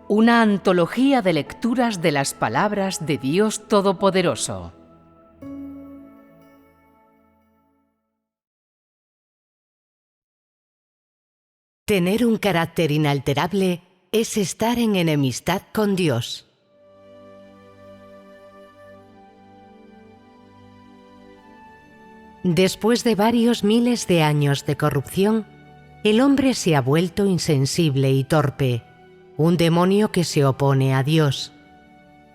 una antología de lecturas de las palabras de Dios Todopoderoso. Tener un carácter inalterable es estar en enemistad con Dios. Después de varios miles de años de corrupción, el hombre se ha vuelto insensible y torpe, un demonio que se opone a Dios.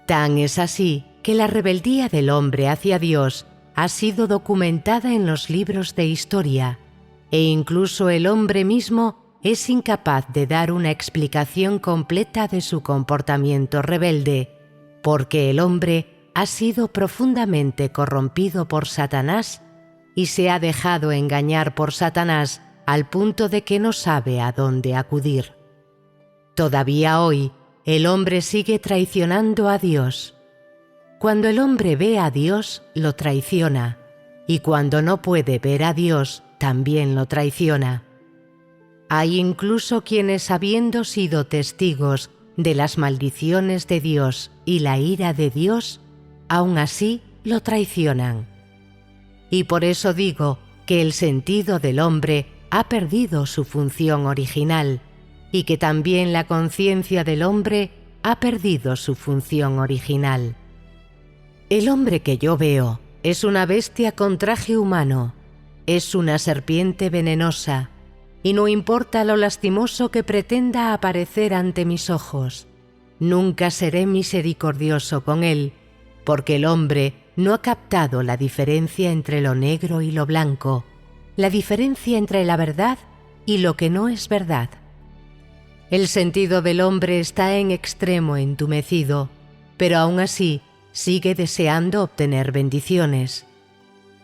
Tan es así que la rebeldía del hombre hacia Dios ha sido documentada en los libros de historia, e incluso el hombre mismo es incapaz de dar una explicación completa de su comportamiento rebelde, porque el hombre ha sido profundamente corrompido por Satanás y se ha dejado engañar por Satanás al punto de que no sabe a dónde acudir. Todavía hoy, el hombre sigue traicionando a Dios. Cuando el hombre ve a Dios, lo traiciona, y cuando no puede ver a Dios, también lo traiciona. Hay incluso quienes, habiendo sido testigos de las maldiciones de Dios y la ira de Dios, aún así lo traicionan. Y por eso digo que el sentido del hombre ha perdido su función original, y que también la conciencia del hombre ha perdido su función original. El hombre que yo veo es una bestia con traje humano, es una serpiente venenosa, y no importa lo lastimoso que pretenda aparecer ante mis ojos, nunca seré misericordioso con él, porque el hombre no ha captado la diferencia entre lo negro y lo blanco, la diferencia entre la verdad y lo que no es verdad. El sentido del hombre está en extremo entumecido, pero aún así sigue deseando obtener bendiciones.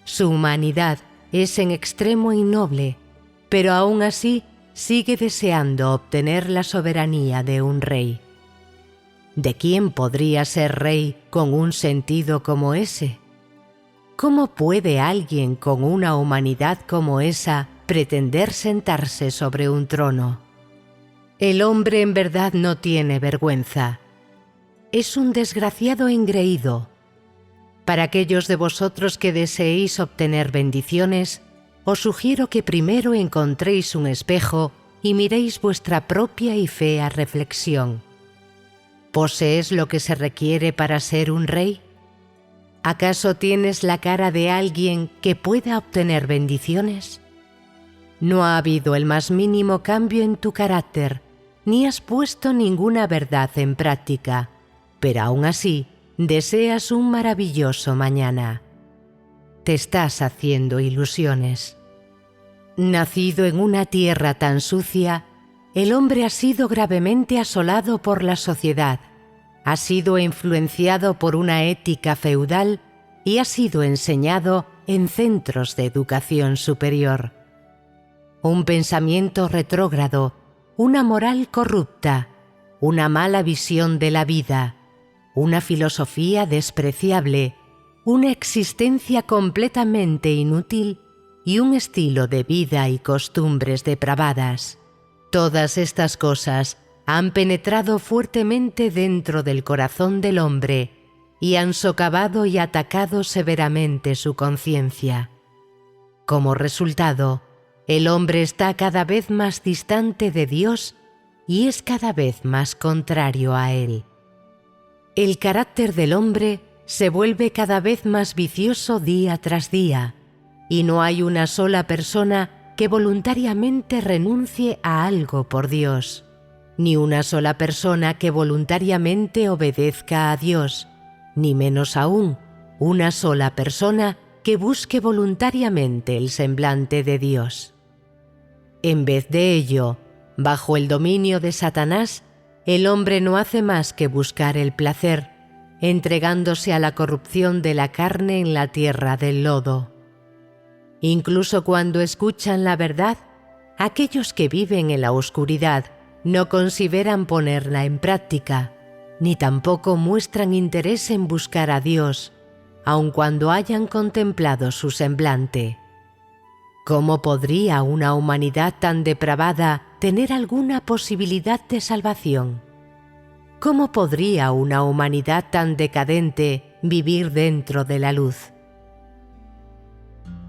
Su humanidad es en extremo innoble, pero aún así sigue deseando obtener la soberanía de un rey. ¿De quién podría ser rey con un sentido como ese? ¿Cómo puede alguien con una humanidad como esa pretender sentarse sobre un trono? El hombre en verdad no tiene vergüenza. Es un desgraciado engreído. Para aquellos de vosotros que deseéis obtener bendiciones, os sugiero que primero encontréis un espejo y miréis vuestra propia y fea reflexión. ¿Posees lo que se requiere para ser un rey? ¿Acaso tienes la cara de alguien que pueda obtener bendiciones? No ha habido el más mínimo cambio en tu carácter, ni has puesto ninguna verdad en práctica, pero aún así deseas un maravilloso mañana. Te estás haciendo ilusiones. Nacido en una tierra tan sucia, el hombre ha sido gravemente asolado por la sociedad, ha sido influenciado por una ética feudal y ha sido enseñado en centros de educación superior. Un pensamiento retrógrado, una moral corrupta, una mala visión de la vida, una filosofía despreciable, una existencia completamente inútil y un estilo de vida y costumbres depravadas. Todas estas cosas han penetrado fuertemente dentro del corazón del hombre y han socavado y atacado severamente su conciencia. Como resultado, el hombre está cada vez más distante de Dios y es cada vez más contrario a Él. El carácter del hombre se vuelve cada vez más vicioso día tras día, y no hay una sola persona que voluntariamente renuncie a algo por Dios, ni una sola persona que voluntariamente obedezca a Dios, ni menos aún una sola persona que busque voluntariamente el semblante de Dios. En vez de ello, bajo el dominio de Satanás, el hombre no hace más que buscar el placer, entregándose a la corrupción de la carne en la tierra del lodo. Incluso cuando escuchan la verdad, aquellos que viven en la oscuridad no consideran ponerla en práctica, ni tampoco muestran interés en buscar a Dios, aun cuando hayan contemplado su semblante. ¿Cómo podría una humanidad tan depravada tener alguna posibilidad de salvación? ¿Cómo podría una humanidad tan decadente vivir dentro de la luz?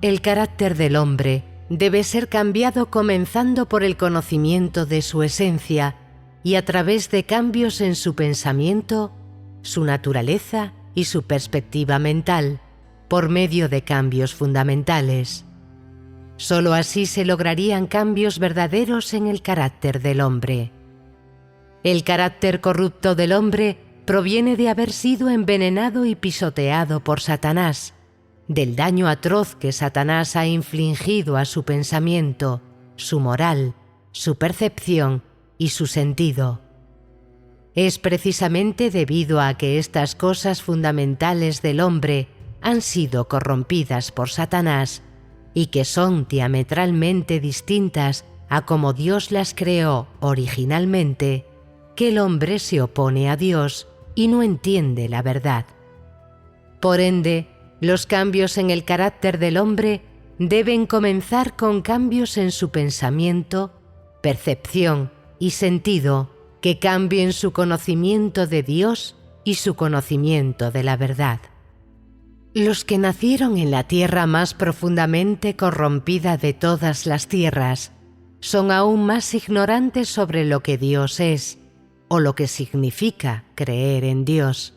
El carácter del hombre debe ser cambiado comenzando por el conocimiento de su esencia y a través de cambios en su pensamiento, su naturaleza y su perspectiva mental, por medio de cambios fundamentales. Solo así se lograrían cambios verdaderos en el carácter del hombre. El carácter corrupto del hombre proviene de haber sido envenenado y pisoteado por Satanás, del daño atroz que Satanás ha infligido a su pensamiento, su moral, su percepción y su sentido. Es precisamente debido a que estas cosas fundamentales del hombre han sido corrompidas por Satanás y que son diametralmente distintas a como Dios las creó originalmente, que el hombre se opone a Dios y no entiende la verdad. Por ende, los cambios en el carácter del hombre deben comenzar con cambios en su pensamiento, percepción y sentido que cambien su conocimiento de Dios y su conocimiento de la verdad. Los que nacieron en la tierra más profundamente corrompida de todas las tierras son aún más ignorantes sobre lo que Dios es o lo que significa creer en Dios.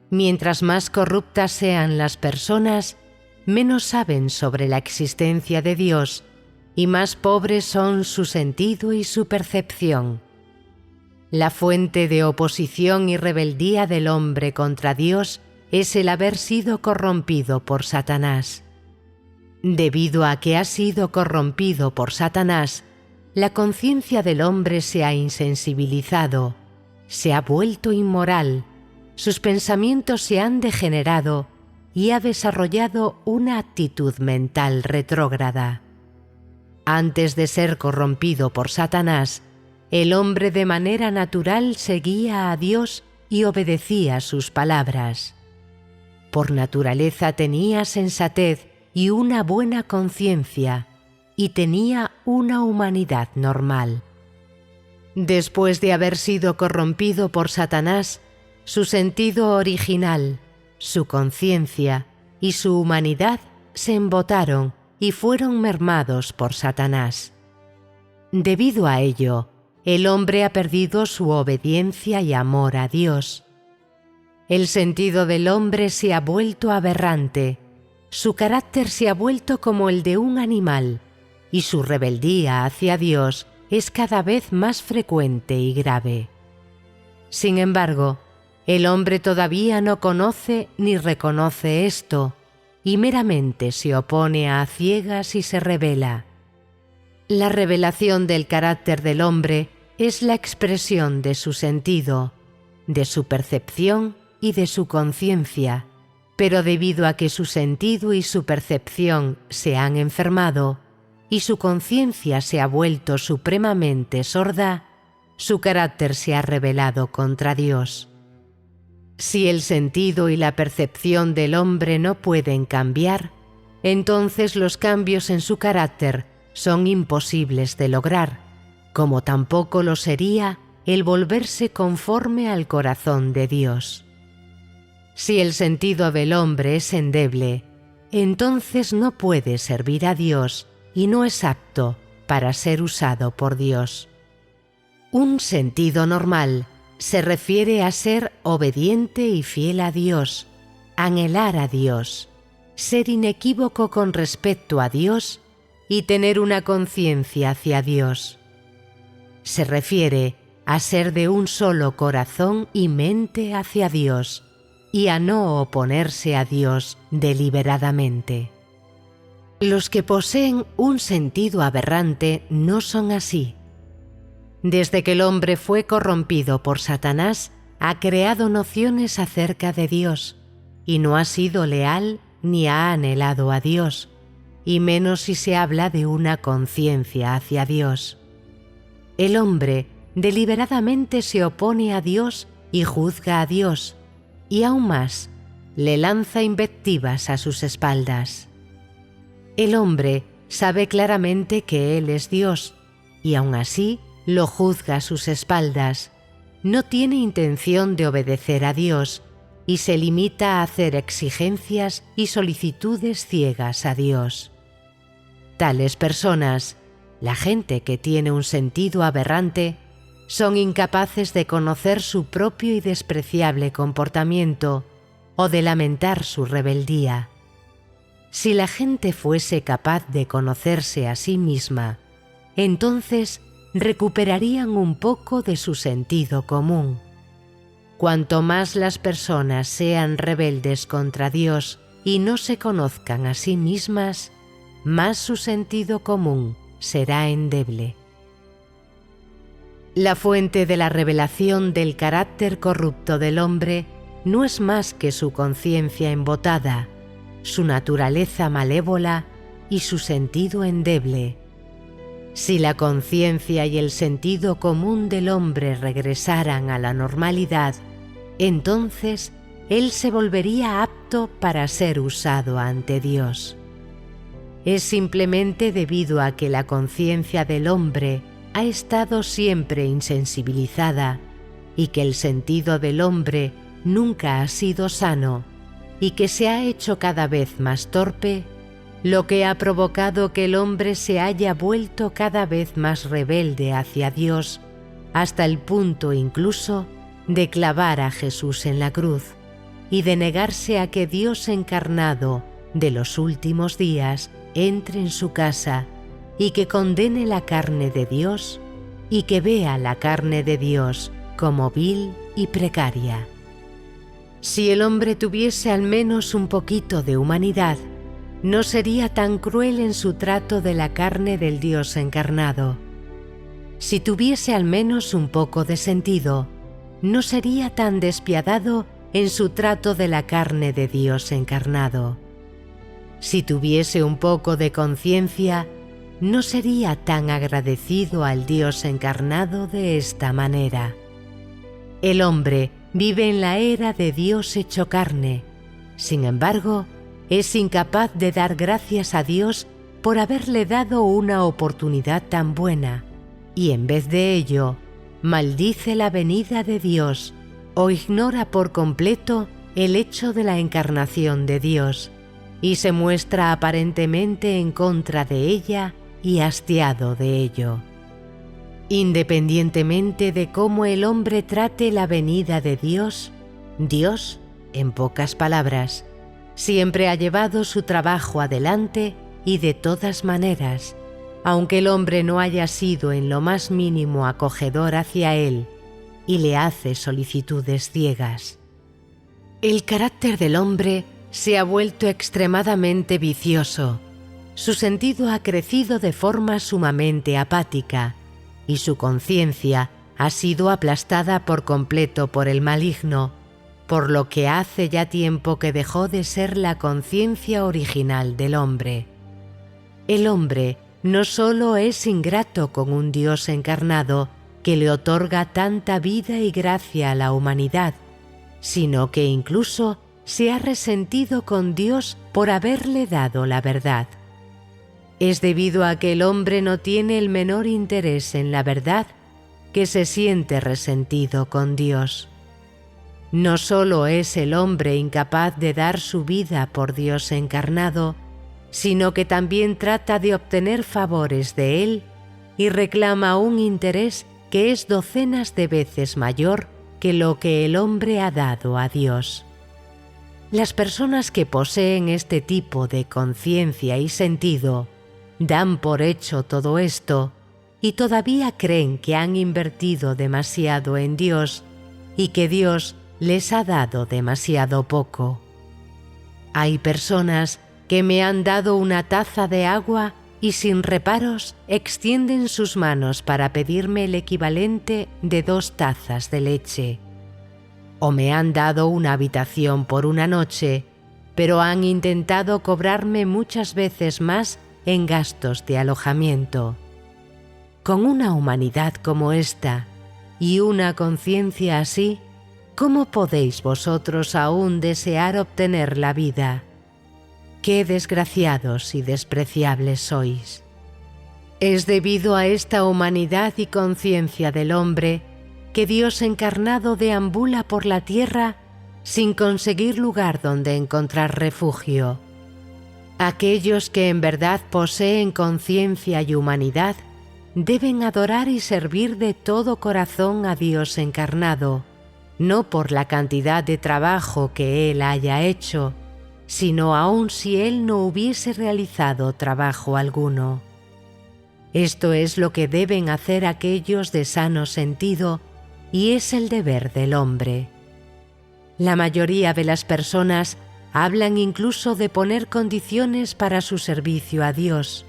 Mientras más corruptas sean las personas, menos saben sobre la existencia de Dios y más pobres son su sentido y su percepción. La fuente de oposición y rebeldía del hombre contra Dios es el haber sido corrompido por Satanás. Debido a que ha sido corrompido por Satanás, la conciencia del hombre se ha insensibilizado, se ha vuelto inmoral, sus pensamientos se han degenerado y ha desarrollado una actitud mental retrógrada. Antes de ser corrompido por Satanás, el hombre de manera natural seguía a Dios y obedecía sus palabras. Por naturaleza tenía sensatez y una buena conciencia, y tenía una humanidad normal. Después de haber sido corrompido por Satanás, su sentido original, su conciencia y su humanidad se embotaron y fueron mermados por Satanás. Debido a ello, el hombre ha perdido su obediencia y amor a Dios. El sentido del hombre se ha vuelto aberrante, su carácter se ha vuelto como el de un animal, y su rebeldía hacia Dios es cada vez más frecuente y grave. Sin embargo, el hombre todavía no conoce ni reconoce esto, y meramente se opone a ciegas y se rebela. La revelación del carácter del hombre es la expresión de su sentido, de su percepción y de su conciencia, pero debido a que su sentido y su percepción se han enfermado y su conciencia se ha vuelto supremamente sorda, su carácter se ha rebelado contra Dios. Si el sentido y la percepción del hombre no pueden cambiar, entonces los cambios en su carácter son imposibles de lograr, como tampoco lo sería el volverse conforme al corazón de Dios. Si el sentido del hombre es endeble, entonces no puede servir a Dios y no es apto para ser usado por Dios. Un sentido normal se refiere a ser obediente y fiel a Dios, anhelar a Dios, ser inequívoco con respecto a Dios y tener una conciencia hacia Dios. Se refiere a ser de un solo corazón y mente hacia Dios y a no oponerse a Dios deliberadamente. Los que poseen un sentido aberrante no son así. Desde que el hombre fue corrompido por Satanás, ha creado nociones acerca de Dios, y no ha sido leal ni ha anhelado a Dios, y menos si se habla de una conciencia hacia Dios. El hombre deliberadamente se opone a Dios y juzga a Dios, y aún más, le lanza invectivas a sus espaldas. El hombre sabe claramente que Él es Dios, y aún así lo juzga a sus espaldas, no tiene intención de obedecer a Dios y se limita a hacer exigencias y solicitudes ciegas a Dios. Tales personas, la gente que tiene un sentido aberrante, son incapaces de conocer su propio y despreciable comportamiento o de lamentar su rebeldía. Si la gente fuese capaz de conocerse a sí misma, entonces recuperarían un poco de su sentido común. Cuanto más las personas sean rebeldes contra Dios y no se conozcan a sí mismas, más su sentido común será endeble. La fuente de la revelación del carácter corrupto del hombre no es más que su conciencia embotada, su naturaleza malévola y su sentido endeble. Si la conciencia y el sentido común del hombre regresaran a la normalidad, entonces él se volvería apto para ser usado ante Dios. Es simplemente debido a que la conciencia del hombre ha estado siempre insensibilizada y que el sentido del hombre nunca ha sido sano y que se ha hecho cada vez más torpe, lo que ha provocado que el hombre se haya vuelto cada vez más rebelde hacia Dios, hasta el punto incluso de clavar a Jesús en la cruz y de negarse a que Dios encarnado de los últimos días entre en su casa y que condene la carne de Dios y que vea la carne de Dios como vil y precaria. Si el hombre tuviese al menos un poquito de humanidad, no sería tan cruel en su trato de la carne del Dios encarnado. Si tuviese al menos un poco de sentido, no sería tan despiadado en su trato de la carne de Dios encarnado. Si tuviese un poco de conciencia, no sería tan agradecido al Dios encarnado de esta manera. El hombre vive en la era de Dios hecho carne. Sin embargo, es incapaz de dar gracias a Dios por haberle dado una oportunidad tan buena, y en vez de ello, maldice la venida de Dios o ignora por completo el hecho de la encarnación de Dios, y se muestra aparentemente en contra de ella y hastiado de ello. Independientemente de cómo el hombre trate la venida de Dios, Dios, en pocas palabras, siempre ha llevado su trabajo adelante y de todas maneras, aunque el hombre no haya sido en lo más mínimo acogedor hacia él y le hace solicitudes ciegas. El carácter del hombre se ha vuelto extremadamente vicioso. Su sentido ha crecido de forma sumamente apática y su conciencia ha sido aplastada por completo por el maligno, por lo que hace ya tiempo que dejó de ser la conciencia original del hombre. El hombre no solo es ingrato con un Dios encarnado que le otorga tanta vida y gracia a la humanidad, sino que incluso se ha resentido con Dios por haberle dado la verdad. Es debido a que el hombre no tiene el menor interés en la verdad que se siente resentido con Dios. No solo es el hombre incapaz de dar su vida por Dios encarnado, sino que también trata de obtener favores de Él y reclama un interés que es docenas de veces mayor que lo que el hombre ha dado a Dios. Las personas que poseen este tipo de conciencia y sentido dan por hecho todo esto y todavía creen que han invertido demasiado en Dios y que Dios les ha dado demasiado poco. Hay personas que me han dado una taza de agua y sin reparos extienden sus manos para pedirme el equivalente de 2 tazas de leche. O me han dado una habitación por una noche, pero han intentado cobrarme muchas veces más en gastos de alojamiento. Con una humanidad como esta y una conciencia así, ¿cómo podéis vosotros aún desear obtener la vida? ¡Qué desgraciados y despreciables sois! Es debido a esta humanidad y conciencia del hombre que Dios encarnado deambula por la tierra sin conseguir lugar donde encontrar refugio. Aquellos que en verdad poseen conciencia y humanidad deben adorar y servir de todo corazón a Dios encarnado, no por la cantidad de trabajo que Él haya hecho, sino aun si Él no hubiese realizado trabajo alguno. Esto es lo que deben hacer aquellos de sano sentido y es el deber del hombre. La mayoría de las personas hablan incluso de poner condiciones para su servicio a Dios.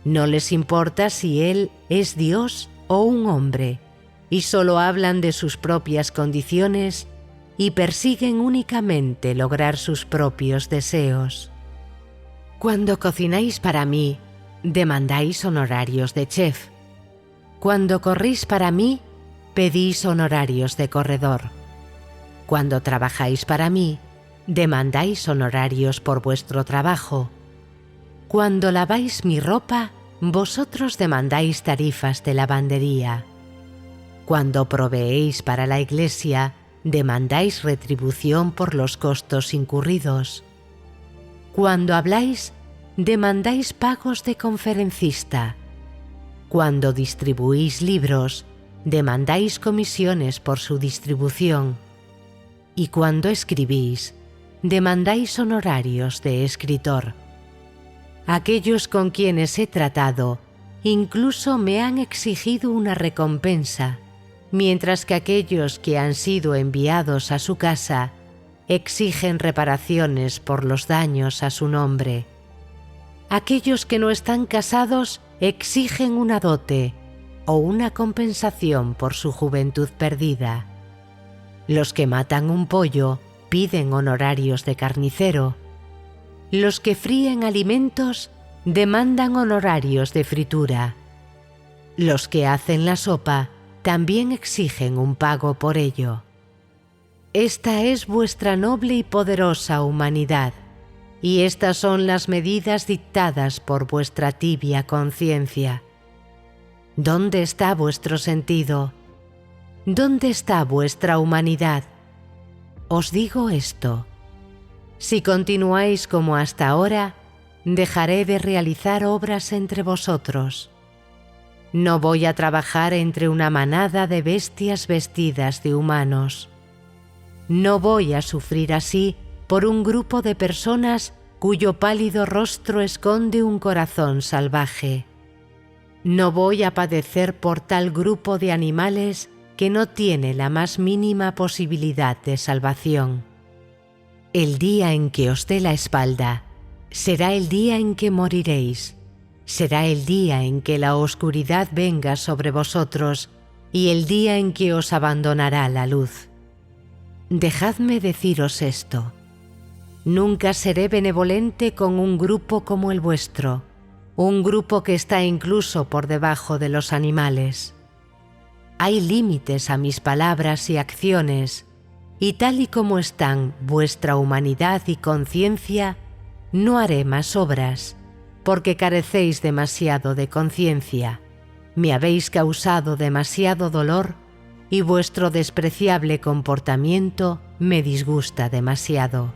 No les importa si Él es Dios o un hombre, y solo hablan de sus propias condiciones y persiguen únicamente lograr sus propios deseos. Cuando cocináis para mí, demandáis honorarios de chef. Cuando corréis para mí, pedís honorarios de corredor. Cuando trabajáis para mí, demandáis honorarios por vuestro trabajo. Cuando laváis mi ropa, vosotros demandáis tarifas de lavandería. Cuando proveéis para la Iglesia, demandáis retribución por los costos incurridos. Cuando habláis, demandáis pagos de conferencista. Cuando distribuís libros, demandáis comisiones por su distribución. Y cuando escribís, demandáis honorarios de escritor. Aquellos con quienes he tratado incluso me han exigido una recompensa, mientras que aquellos que han sido enviados a su casa exigen reparaciones por los daños a su nombre. Aquellos que no están casados exigen una dote o una compensación por su juventud perdida. Los que matan un pollo piden honorarios de carnicero. Los que fríen alimentos demandan honorarios de fritura. Los que hacen la sopa también exigen un pago por ello. Esta es vuestra noble y poderosa humanidad, y estas son las medidas dictadas por vuestra tibia conciencia. ¿Dónde está vuestro sentido? ¿Dónde está vuestra humanidad? Os digo esto: si continuáis como hasta ahora, dejaré de realizar obras entre vosotros. No voy a trabajar entre una manada de bestias vestidas de humanos. No voy a sufrir así por un grupo de personas cuyo pálido rostro esconde un corazón salvaje. No voy a padecer por tal grupo de animales que no tiene la más mínima posibilidad de salvación. El día en que os dé la espalda será el día en que moriréis. Será el día en que la oscuridad venga sobre vosotros y el día en que os abandonará la luz. Dejadme deciros esto: nunca seré benevolente con un grupo como el vuestro, un grupo que está incluso por debajo de los animales. Hay límites a mis palabras y acciones, y tal y como están vuestra humanidad y conciencia, no haré más obras, porque carecéis demasiado de conciencia, me habéis causado demasiado dolor y vuestro despreciable comportamiento me disgusta demasiado.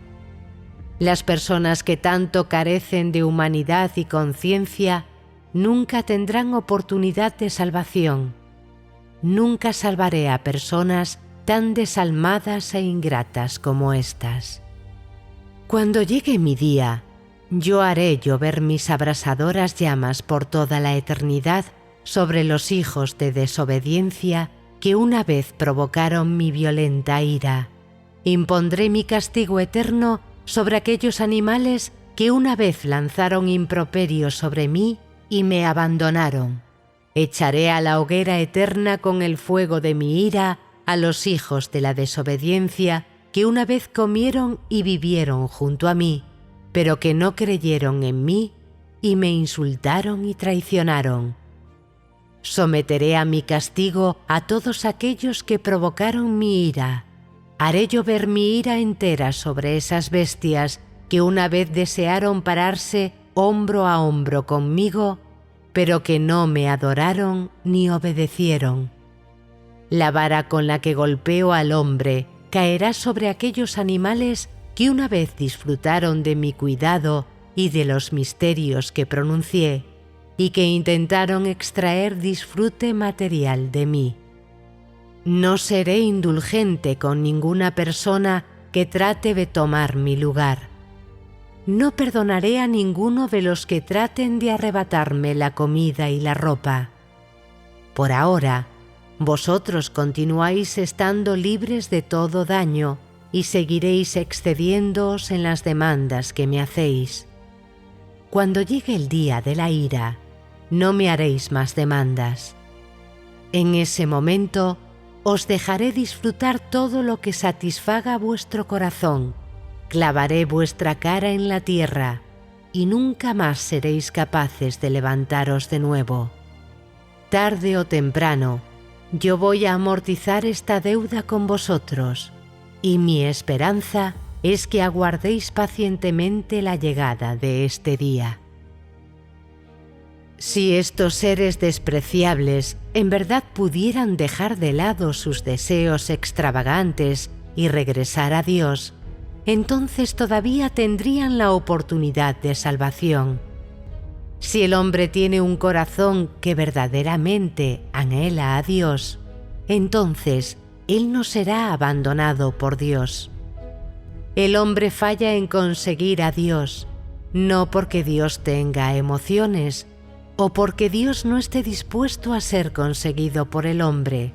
Las personas que tanto carecen de humanidad y conciencia nunca tendrán oportunidad de salvación. Nunca salvaré a personas tan desalmadas e ingratas como estas. Cuando llegue mi día, yo haré llover mis abrasadoras llamas por toda la eternidad sobre los hijos de desobediencia que una vez provocaron mi violenta ira. Impondré mi castigo eterno sobre aquellos animales que una vez lanzaron improperios sobre mí y me abandonaron. Echaré a la hoguera eterna con el fuego de mi ira a los hijos de la desobediencia que una vez comieron y vivieron junto a mí, pero que no creyeron en mí y me insultaron y traicionaron. Someteré a mi castigo a todos aquellos que provocaron mi ira. Haré llover mi ira entera sobre esas bestias que una vez desearon pararse hombro a hombro conmigo, pero que no me adoraron ni obedecieron. La vara con la que golpeo al hombre caerá sobre aquellos animales que una vez disfrutaron de mi cuidado y de los misterios que pronuncié, y que intentaron extraer disfrute material de mí. No seré indulgente con ninguna persona que trate de tomar mi lugar. No perdonaré a ninguno de los que traten de arrebatarme la comida y la ropa. Por ahora, vosotros continuáis estando libres de todo daño y seguiréis excediéndoos en las demandas que me hacéis. Cuando llegue el día de la ira, no me haréis más demandas. En ese momento os dejaré disfrutar todo lo que satisfaga vuestro corazón, clavaré vuestra cara en la tierra y nunca más seréis capaces de levantaros de nuevo. Tarde o temprano, yo voy a amortizar esta deuda con vosotros, y mi esperanza es que aguardéis pacientemente la llegada de este día. Si estos seres despreciables en verdad pudieran dejar de lado sus deseos extravagantes y regresar a Dios, entonces todavía tendrían la oportunidad de salvación. Si el hombre tiene un corazón que verdaderamente anhela a Dios, entonces él no será abandonado por Dios. El hombre falla en conseguir a Dios, no porque Dios tenga emociones o porque Dios no esté dispuesto a ser conseguido por el hombre,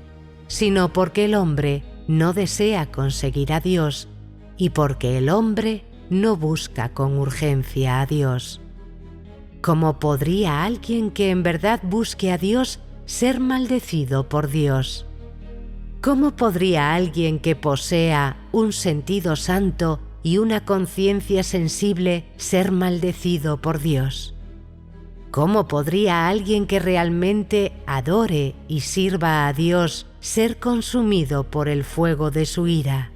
sino porque el hombre no desea conseguir a Dios y porque el hombre no busca con urgencia a Dios. ¿Cómo podría alguien que en verdad busque a Dios ser maldecido por Dios? ¿Cómo podría alguien que posea un sentido santo y una conciencia sensible ser maldecido por Dios? ¿Cómo podría alguien que realmente adore y sirva a Dios ser consumido por el fuego de su ira?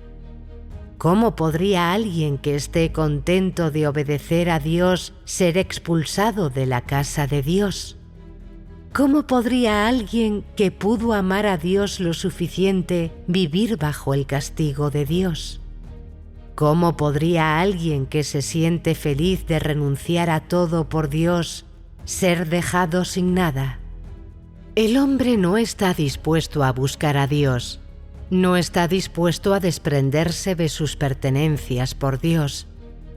¿Cómo podría alguien que esté contento de obedecer a Dios ser expulsado de la casa de Dios? ¿Cómo podría alguien que pudo amar a Dios lo suficiente vivir bajo el castigo de Dios? ¿Cómo podría alguien que se siente feliz de renunciar a todo por Dios ser dejado sin nada? El hombre no está dispuesto a buscar a Dios, no está dispuesto a desprenderse de sus pertenencias por Dios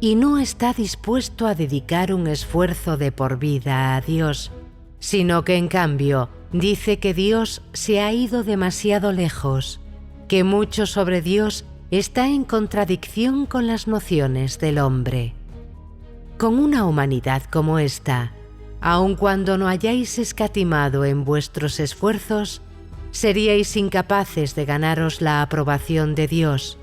y no está dispuesto a dedicar un esfuerzo de por vida a Dios, sino que en cambio dice que Dios se ha ido demasiado lejos, que mucho sobre Dios está en contradicción con las nociones del hombre. Con una humanidad como esta, aun cuando no hayáis escatimado en vuestros esfuerzos, seríais incapaces de ganaros la aprobación de Dios,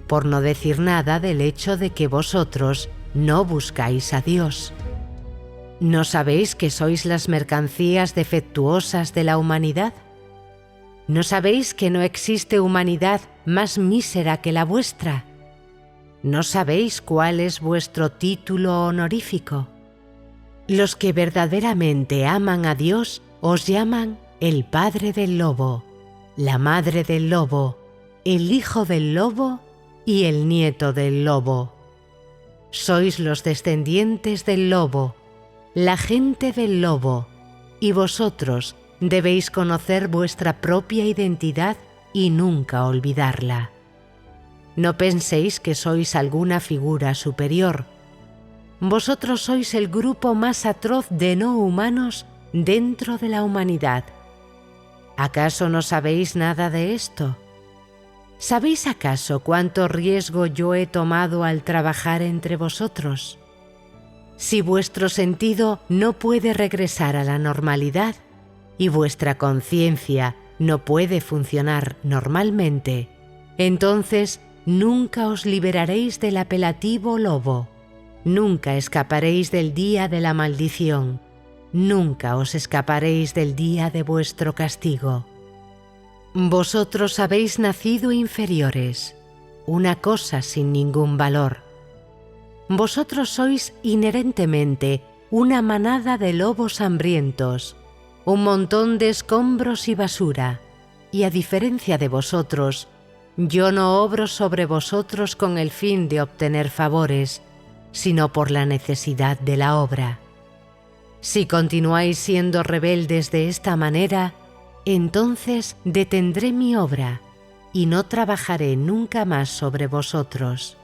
por no decir nada del hecho de que vosotros no buscáis a Dios. ¿No sabéis que sois las mercancías defectuosas de la humanidad? ¿No sabéis que no existe humanidad más mísera que la vuestra? ¿No sabéis cuál es vuestro título honorífico? Los que verdaderamente aman a Dios os llaman el padre del lobo, la madre del lobo, el hijo del lobo y el nieto del lobo. Sois los descendientes del lobo, la gente del lobo, y vosotros debéis conocer vuestra propia identidad y nunca olvidarla. No penséis que sois alguna figura superior. Vosotros sois el grupo más atroz de no humanos dentro de la humanidad. ¿Acaso no sabéis nada de esto? ¿Sabéis acaso cuánto riesgo yo he tomado al trabajar entre vosotros? Si vuestro sentido no puede regresar a la normalidad y vuestra conciencia no puede funcionar normalmente, entonces nunca os liberaréis del apelativo lobo, nunca escaparéis del día de la maldición, nunca os escaparéis del día de vuestro castigo. Vosotros habéis nacido inferiores, una cosa sin ningún valor. Vosotros sois inherentemente una manada de lobos hambrientos, un montón de escombros y basura, y a diferencia de vosotros, yo no obro sobre vosotros con el fin de obtener favores, sino por la necesidad de la obra. Si continuáis siendo rebeldes de esta manera, entonces detendré mi obra y no trabajaré nunca más sobre vosotros.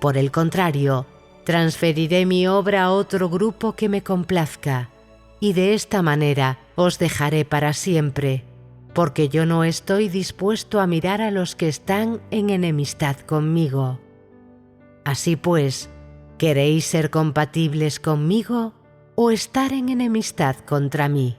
Por el contrario, transferiré mi obra a otro grupo que me complazca, y de esta manera os dejaré para siempre, porque yo no estoy dispuesto a mirar a los que están en enemistad conmigo. Así pues, ¿queréis ser compatibles conmigo o estar en enemistad contra mí?